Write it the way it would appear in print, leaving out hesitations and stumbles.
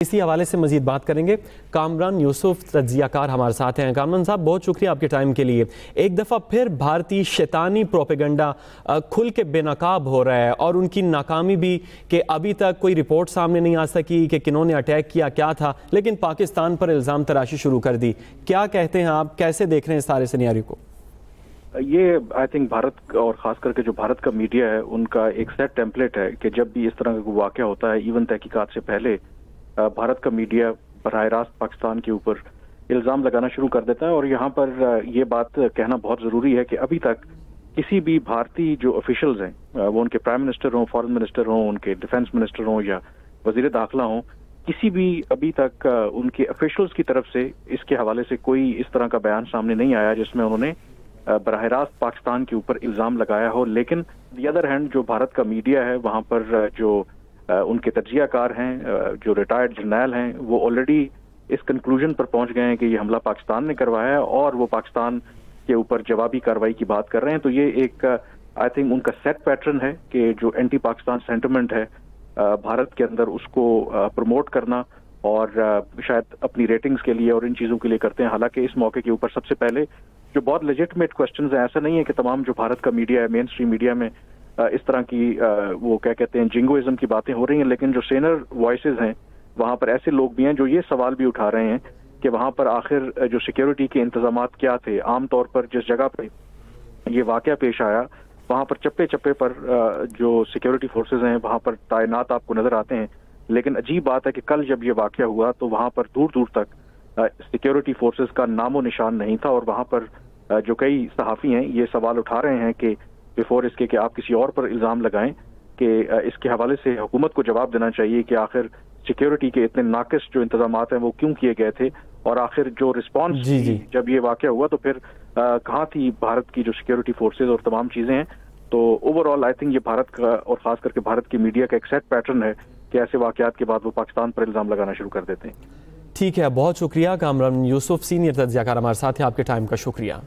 इसी हवाले से मजीद बात करेंगे। कामरान यूसुफ तज्जिया कार हमारे साथ हैं। कामरान साहब, बहुत शुक्रिया आपके टाइम के लिए। एक दफ़ा फिर भारतीय शैतानी प्रोपेगेंडा खुल के बेनकाब हो रहा है और उनकी नाकामी भी कि अभी तक कोई रिपोर्ट सामने नहीं आ सकी कि किन्होंने अटैक किया, क्या था, लेकिन पाकिस्तान पर इल्ज़ाम तराशी शुरू कर दी। क्या कहते हैं आप, कैसे देख रहे हैं इस सारे सिनेरियो को? ये आई थिंक भारत और खास करके जो भारत का मीडिया है उनका एक सेट टेम्पलेट है कि जब भी इस तरह का वाक़या होता है, इवन तहकीकात से पहले भारत का मीडिया बराह रास्त पाकिस्तान के ऊपर इल्ज़ाम लगाना शुरू कर देता है। और यहाँ पर ये बात कहना बहुत ज़रूरी है कि अभी तक किसी भी भारतीय जो ऑफिशियल्स हैं, वो उनके प्राइम मिनिस्टर हों, फॉरेन मिनिस्टर हों, उनके डिफेंस मिनिस्टर हों या वज़ीर दाखिला हों, किसी भी अभी तक उनके ऑफिशियल्स की तरफ से इसके हवाले से कोई इस तरह का बयान सामने नहीं आया जिसमें उन्होंने बराह रास्त पाकिस्तान के ऊपर इल्ज़ाम लगाया हो। लेकिन दी अदर हैंड जो भारत का मीडिया है वहाँ पर जो उनके तज्जियाकार हैं, जो रिटायर्ड जर्नैल हैं, वो ऑलरेडी इस कंक्लूजन पर पहुंच गए हैं कि ये हमला पाकिस्तान ने करवाया है और वो पाकिस्तान के ऊपर जवाबी कार्रवाई की बात कर रहे हैं। तो ये एक आई थिंक उनका सेट पैटर्न है कि जो एंटी पाकिस्तान सेंटिमेंट है भारत के अंदर उसको प्रमोट करना और शायद अपनी रेटिंग्स के लिए और इन चीज़ों के लिए करते हैं। हालांकि इस मौके के ऊपर सबसे पहले जो बहुत लेजिटिमेट क्वेश्चंस हैं, ऐसा नहीं है कि तमाम जो भारत का मीडिया है, मेन स्ट्रीम मीडिया में इस तरह की वो क्या कहते हैं जिंगोइज्म की बातें हो रही हैं, लेकिन जो सेनर वॉइसेस हैं वहाँ पर ऐसे लोग भी हैं जो ये सवाल भी उठा रहे हैं कि वहाँ पर आखिर जो सिक्योरिटी के इंतजामात क्या थे। आमतौर पर जिस जगह पे ये वाक़या पेश आया वहाँ पर चप्पे चप्पे पर जो सिक्योरिटी फोर्सेज हैं वहाँ पर तैनात आपको नजर आते हैं। लेकिन अजीब बात है कि कल जब ये वाक़या हुआ तो वहाँ पर दूर दूर तक सिक्योरिटी फोर्सेज का नामो निशान नहीं था। और वहाँ पर जो कई सहाफ़ी हैं ये सवाल उठा रहे हैं कि बिफोर इसके कि आप किसी और पर इल्ज़ाम लगाएं कि इसके हवाले से हुकूमत को जवाब देना चाहिए कि आखिर सिक्योरिटी के इतने नाकिस जो इंतजामात हैं वो क्यों किए गए थे और आखिर जो रिस्पॉन्स जब ये वाक़या हुआ तो फिर कहाँ थी भारत की जो सिक्योरिटी फोर्सेज और तमाम चीज़ें हैं। तो ओवरऑल आई थिंक ये भारत का और ख़ास करके भारत की मीडिया का एक सेट पैटर्न है कि ऐसे वाक़यात के बाद वो पाकिस्तान पर इल्ज़ाम लगाना शुरू कर देते हैं। ठीक है, बहुत शुक्रिया। कामरान यूसुफ सीनियर तज्जियाकार हमारे साथ हैं। आपके टाइम का शुक्रिया।